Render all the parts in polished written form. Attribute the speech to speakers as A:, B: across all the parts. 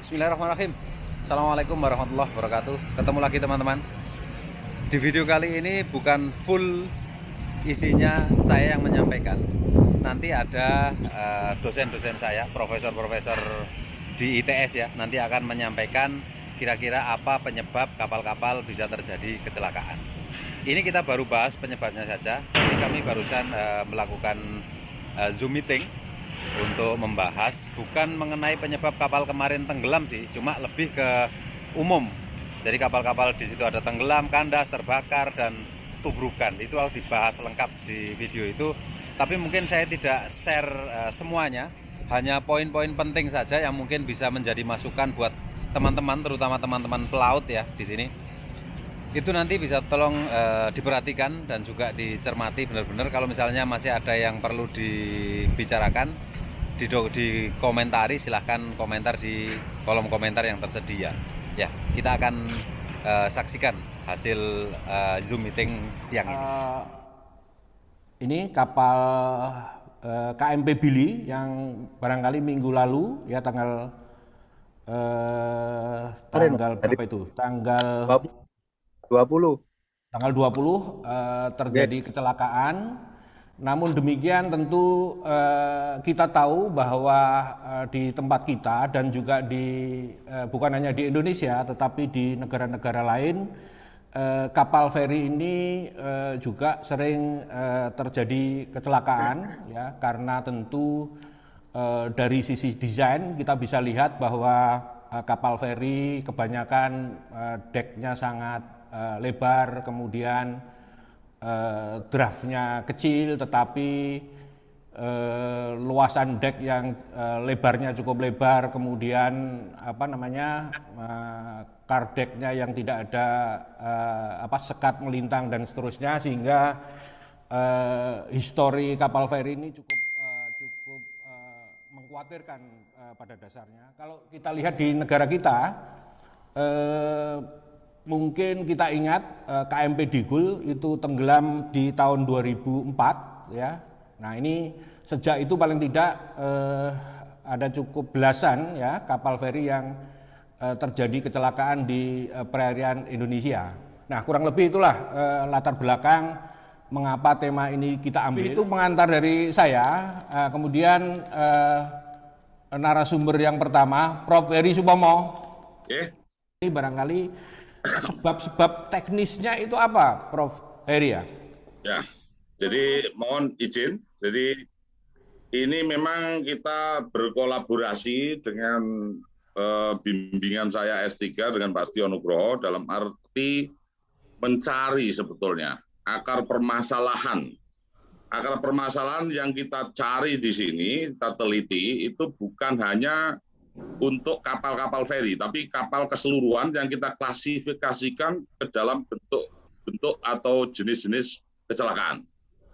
A: Bismillahirrahmanirrahim. Assalamualaikum warahmatullahi wabarakatuh. Ketemu lagi teman-teman. Di video kali ini bukan full isinya saya yang menyampaikan. Nanti ada dosen-dosen saya, profesor-profesor di ITS ya, nanti akan menyampaikan kira-kira apa penyebab kapal-kapal bisa terjadi kecelakaan. Ini kita baru bahas penyebabnya saja. Jadi kami barusan melakukan Zoom meeting untuk membahas bukan mengenai penyebab kapal kemarin tenggelam sih, cuma lebih ke umum. Jadi kapal-kapal di situ ada tenggelam, kandas, terbakar, dan tubrukan. Itu harus dibahas lengkap di video itu. Tapi mungkin saya tidak share semuanya, hanya poin-poin penting saja yang mungkin bisa menjadi masukan buat teman-teman, terutama teman-teman pelaut ya di sini. Itu nanti bisa tolong diperhatikan dan juga dicermati benar-benar. Kalau misalnya masih ada yang perlu dibicarakan, di komentari, silahkan komentar di kolom komentar yang tersedia. Ya, kita akan saksikan hasil Zoom meeting siang ini.
B: Ini kapal KMP Billy yang barangkali minggu lalu ya
C: Kemarin
B: tanggal
C: dari
B: berapa itu? Tanggal
C: 20.
B: tanggal 20
C: Oke.
B: terjadi kecelakaan. Namun demikian tentu kita tahu bahwa di tempat kita dan juga bukan hanya di Indonesia tetapi di negara-negara lain kapal feri ini juga sering terjadi kecelakaan ya, karena tentu dari sisi desain kita bisa lihat bahwa kapal feri kebanyakan deknya sangat lebar, kemudian draftnya kecil tetapi luasan dek yang lebarnya cukup lebar, kemudian car decknya yang tidak ada sekat melintang dan seterusnya, sehingga histori kapal feri ini cukup mengkhawatirkan pada dasarnya. Kalau kita lihat di negara kita, eh, mungkin kita ingat KMP Digul itu tenggelam di tahun 2004 ya. Nah, ini sejak itu paling tidak ada cukup belasan ya kapal feri yang terjadi kecelakaan di perairan Indonesia. Nah, kurang lebih itulah latar belakang mengapa tema ini kita ambil. Itu pengantar dari saya. Kemudian narasumber yang pertama, Prof. Heri Supomo.
D: Oke,
B: Ini barangkali sebab-sebab teknisnya itu apa, Prof. Heri ya?
D: ya. Jadi mohon izin. Jadi ini memang kita berkolaborasi dengan bimbingan saya S3 dengan Pak Setiono Nugroho dalam arti mencari sebetulnya akar permasalahan. Akar permasalahan yang kita cari di sini, kita teliti, itu bukan hanya untuk kapal-kapal feri, tapi kapal keseluruhan yang kita klasifikasikan ke dalam bentuk atau jenis-jenis kecelakaan.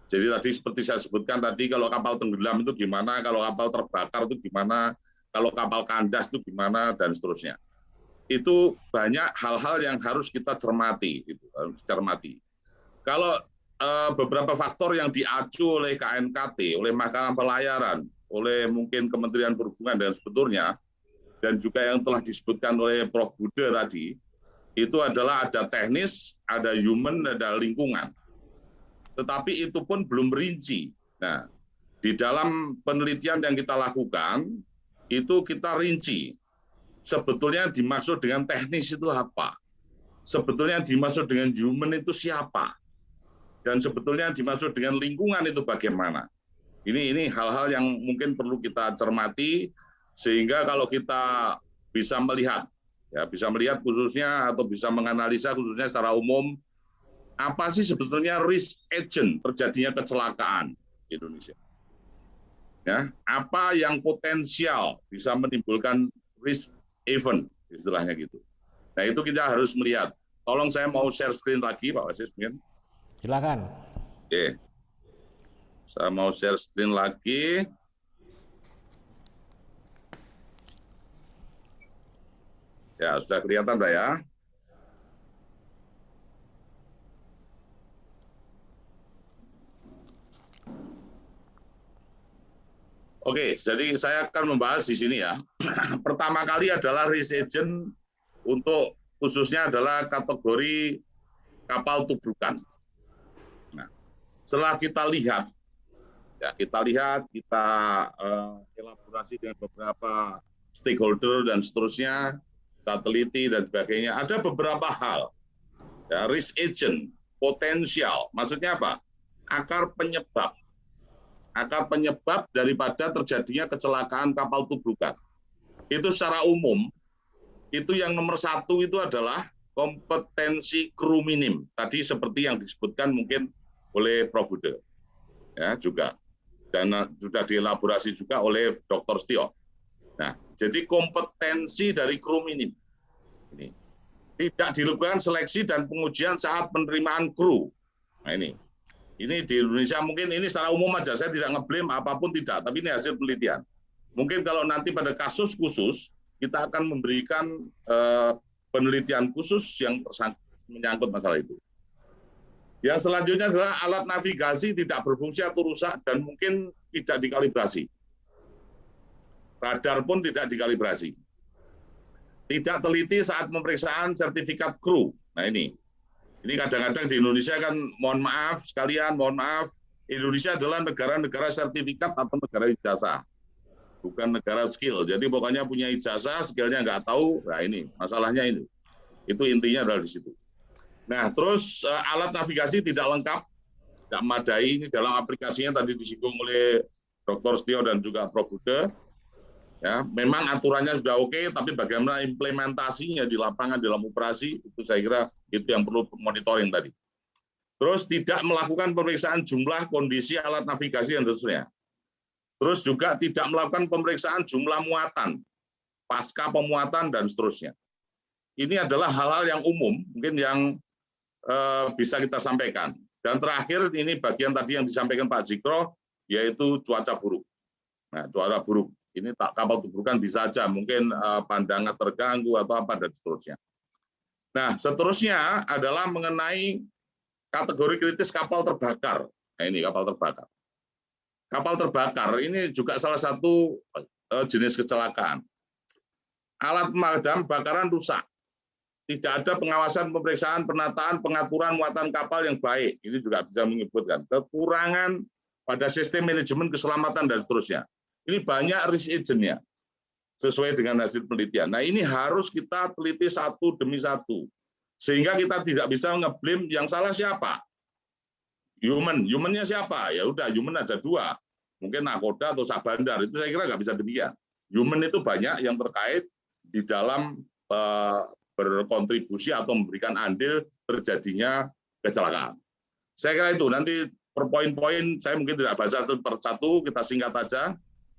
D: Jadi tadi seperti saya sebutkan tadi, kalau kapal tenggelam itu gimana, kalau kapal terbakar itu gimana, kalau kapal kandas itu gimana, dan seterusnya. Itu banyak hal-hal yang harus kita cermati, gitu, harus cermati. Kalau beberapa faktor yang diacu oleh KNKT, oleh Makanan Pelayaran, oleh mungkin Kementerian Perhubungan dan sebetulnya, dan juga yang telah disebutkan oleh Prof. Bude tadi, itu adalah ada teknis, ada human, ada lingkungan. Tetapi itu pun belum rinci. Nah, di dalam penelitian yang kita lakukan, itu kita rinci. Sebetulnya dimaksud dengan teknis itu apa? Sebetulnya dimaksud dengan human itu siapa? Dan sebetulnya dimaksud dengan lingkungan itu bagaimana? Ini hal-hal yang mungkin perlu kita cermati, sehingga kalau kita bisa melihat, ya bisa melihat khususnya atau bisa menganalisa khususnya secara umum, apa sih sebetulnya risk agent terjadinya kecelakaan di Indonesia? Ya, apa yang potensial bisa menimbulkan risk event, istilahnya gitu. Nah, itu kita harus melihat. Tolong saya mau share screen lagi, Pak Wasis.
B: Silakan.
D: Oke, saya mau share screen lagi. Ya, sudah kelihatan, Pak ya. Oke, jadi saya akan membahas di sini ya. Pertama kali adalah risk agent untuk khususnya adalah kategori kapal tubrukan. Nah, setelah kita lihat, kita elaborasi dengan beberapa stakeholder dan seterusnya, kita teliti dan sebagainya. Ada beberapa hal, ya, risk agent, potensial, maksudnya apa? Akar penyebab daripada terjadinya kecelakaan kapal tubrukan. Itu secara umum, itu yang nomor satu itu adalah kompetensi kru minim. Tadi seperti yang disebutkan mungkin oleh Prof. Bude, ya juga, dan sudah dielaborasi juga oleh Dr. Setio. Nah, jadi kompetensi dari kru minim. Ini tidak dilakukan seleksi dan pengujian saat penerimaan kru. Nah, ini di Indonesia mungkin ini secara umum aja, saya tidak ngeblame apapun tidak, tapi ini hasil penelitian. Mungkin kalau nanti pada kasus khusus, kita akan memberikan penelitian khusus yang menyangkut masalah itu. Yang selanjutnya adalah alat navigasi tidak berfungsi atau rusak dan mungkin tidak dikalibrasi. Radar pun tidak dikalibrasi. Tidak teliti saat pemeriksaan sertifikat kru. Nah ini kadang-kadang di Indonesia kan, mohon maaf sekalian, Indonesia adalah negara sertifikat atau negara ijazah, bukan negara skill. Jadi pokoknya punya ijazah, skillnya nggak tahu. Nah ini masalahnya ini. Itu intinya adalah di situ. Nah terus alat navigasi tidak lengkap, tidak memadai. Ini dalam aplikasinya tadi disinggung oleh Dr. Setio dan juga Prof. Bude. Ya, memang aturannya sudah oke, tapi bagaimana implementasinya di lapangan dalam operasi itu saya kira itu yang perlu monitoring tadi. Terus tidak melakukan pemeriksaan jumlah, kondisi alat navigasi dan seterusnya. Terus juga tidak melakukan pemeriksaan jumlah muatan, pasca pemuatan dan seterusnya. Ini adalah hal-hal yang umum, mungkin yang bisa kita sampaikan. Dan terakhir ini bagian tadi yang disampaikan Pak Zikro, yaitu cuaca buruk. Nah, cuaca buruk. Ini kapal tubrukan bisa saja, mungkin pandangan terganggu atau apa dan seterusnya. Nah, seterusnya adalah mengenai kategori kritis kapal terbakar. Nah, ini kapal terbakar. Kapal terbakar ini juga salah satu jenis kecelakaan. Alat pemadam kebakaran rusak. Tidak ada pengawasan, pemeriksaan, penataan, pengaturan muatan kapal yang baik. Ini juga bisa menyebutkan kekurangan pada sistem manajemen keselamatan dan seterusnya. Ini banyak risk agent-nya sesuai dengan hasil penelitian. Nah ini harus kita teliti satu demi satu. Sehingga kita tidak bisa ngeblame yang salah siapa. Human-nya siapa? Ya udah, human ada dua. Mungkin nakoda atau sabandar, itu saya kira nggak bisa demikian. Human itu banyak yang terkait di dalam berkontribusi atau memberikan andil terjadinya kecelakaan. Saya kira itu, nanti per poin-poin saya mungkin tidak bahas satu per satu, kita singkat aja.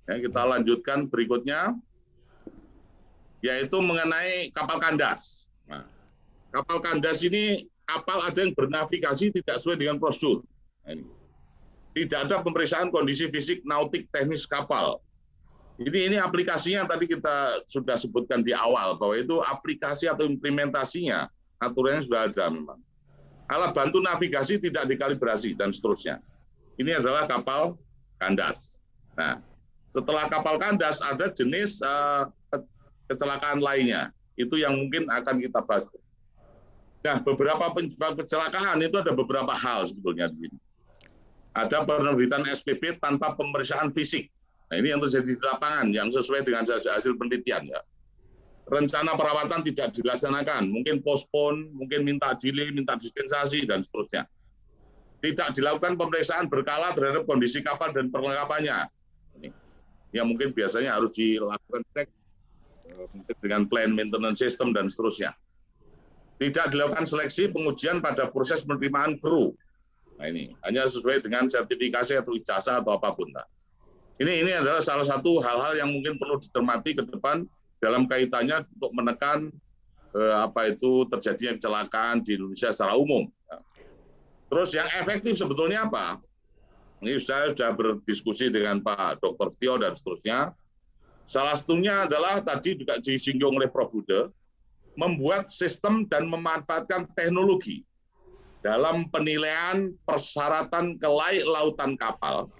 D: Ya, kita lanjutkan berikutnya, yaitu mengenai kapal kandas. Nah, kapal kandas ini kapal ada yang bernavigasi tidak sesuai dengan prosedur. Nah, ini. Tidak ada pemeriksaan kondisi fisik nautik teknis kapal. Ini aplikasinya yang tadi kita sudah sebutkan di awal, bahwa itu aplikasi atau implementasinya, aturannya sudah ada memang. Alat bantu navigasi tidak dikalibrasi dan seterusnya. Ini adalah kapal kandas. Nah, setelah kapal kandas ada jenis kecelakaan lainnya. Itu yang mungkin akan kita bahas. Nah, beberapa penyebab kecelakaan itu ada beberapa hal sebetulnya di sini. Ada penerbitan SPP tanpa pemeriksaan fisik. Nah, ini yang terjadi di lapangan yang sesuai dengan hasil penelitian ya. Rencana perawatan tidak dilaksanakan, mungkin postpone, mungkin minta delay, minta dispensasi dan seterusnya. Tidak dilakukan pemeriksaan berkala terhadap kondisi kapal dan perlengkapannya. Yang mungkin biasanya harus dilakukan cek mungkin dengan plan maintenance system dan seterusnya. Tidak dilakukan seleksi pengujian pada proses penerimaan kru. Nah ini hanya sesuai dengan sertifikasi atau ijazah atau apapun. Nah, ini adalah salah satu hal-hal yang mungkin perlu dicermati ke depan dalam kaitannya untuk menekan apa itu terjadinya kecelakaan di Indonesia secara umum. Terus yang efektif sebetulnya apa? Ini saya sudah berdiskusi dengan Pak Dr. Setio dan seterusnya. Salah satunya adalah tadi juga disinggung oleh Prof. Bude, membuat sistem dan memanfaatkan teknologi dalam penilaian persyaratan kelayak lautan kapal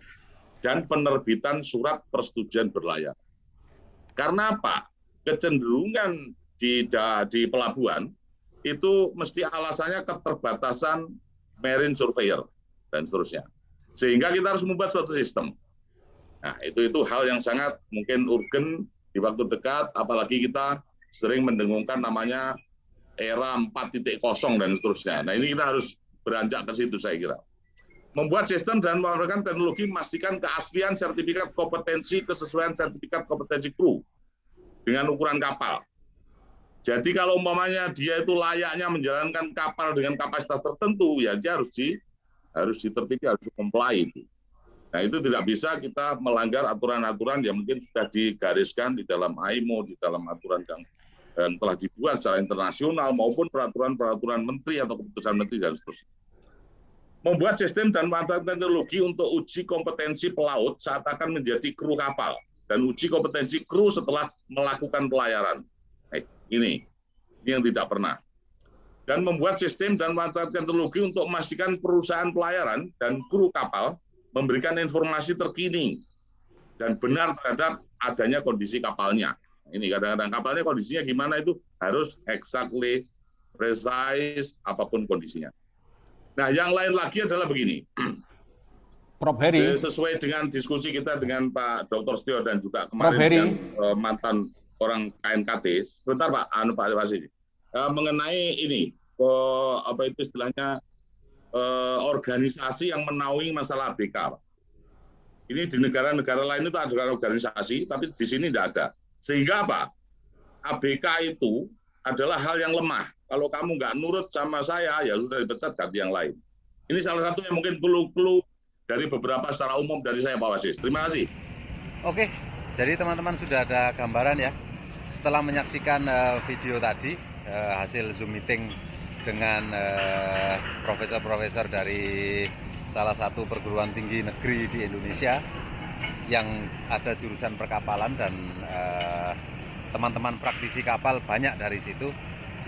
D: dan penerbitan surat persetujuan berlayar. Karena apa? Kecenderungan di pelabuhan itu mesti alasannya keterbatasan marine surveyor dan seterusnya. Sehingga kita harus membuat suatu sistem. Nah, itu hal yang sangat mungkin urgen di waktu dekat, apalagi kita sering mendengungkan namanya era 4.0 dan seterusnya. Nah, ini kita harus beranjak ke situ saya kira. Membuat sistem dan menggunakan teknologi memastikan keaslian sertifikat kompetensi, kesesuaian sertifikat kompetensi kru dengan ukuran kapal. Jadi kalau umpamanya dia itu layaknya menjalankan kapal dengan kapasitas tertentu, ya dia harus ditertibi, harus comply itu. Nah, itu tidak bisa kita melanggar aturan-aturan yang mungkin sudah digariskan di dalam IMO, di dalam aturan yang telah dibuat secara internasional maupun peraturan-peraturan menteri atau keputusan menteri dan seterusnya. Membuat sistem dan manfaatkan teknologi untuk uji kompetensi pelaut saat akan menjadi kru kapal dan uji kompetensi kru setelah melakukan pelayaran. Ini yang tidak pernah. Dan membuat sistem dan manfaatkan teknologi untuk memastikan perusahaan pelayaran dan kru kapal memberikan informasi terkini dan benar terhadap adanya kondisi kapalnya. Ini kadang-kadang kapalnya kondisinya gimana itu harus exactly precise apapun kondisinya. Nah, yang lain lagi adalah begini.
B: Prof. Heri.
D: Sesuai dengan diskusi kita dengan Pak Dr. Setio dan juga kemarin dengan mantan orang KNKT. Sebentar Pak, Pak Wasi. Mengenai ini, apa itu istilahnya, organisasi yang menaungi masalah ABK, Pak. Ini di negara-negara lain itu ada organisasi, tapi di sini tidak ada. Sehingga apa? ABK itu adalah hal yang lemah. Kalau kamu nggak nurut sama saya, ya sudah dipecat ganti yang lain. Ini salah satu yang mungkin perlu dari beberapa secara umum dari saya, Pak Wasis. Terima kasih.
A: Oke, jadi teman-teman sudah ada gambaran ya. Setelah menyaksikan video tadi, hasil Zoom meeting dengan profesor-profesor dari salah satu perguruan tinggi negeri di Indonesia yang ada jurusan perkapalan dan teman-teman praktisi kapal banyak dari situ.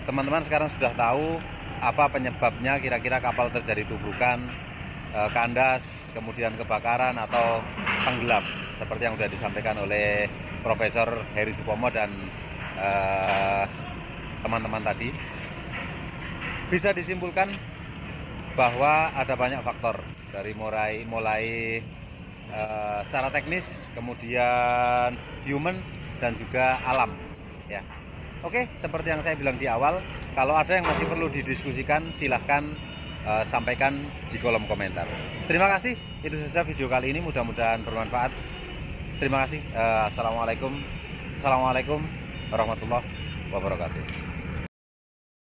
A: Teman-teman sekarang sudah tahu apa penyebabnya kira-kira kapal terjadi tubrukan, kandas, kemudian kebakaran atau tenggelam seperti yang sudah disampaikan oleh Profesor Heri Supomo dan teman-teman tadi. Bisa disimpulkan bahwa ada banyak faktor dari mulai secara teknis, kemudian human dan juga alam ya. Oke, seperti yang saya bilang di awal, kalau ada yang masih perlu didiskusikan silahkan sampaikan di kolom komentar. Terima kasih, itu saja video kali ini, mudah-mudahan bermanfaat. Terima kasih. Assalamualaikum warahmatullahi wabarakatuh.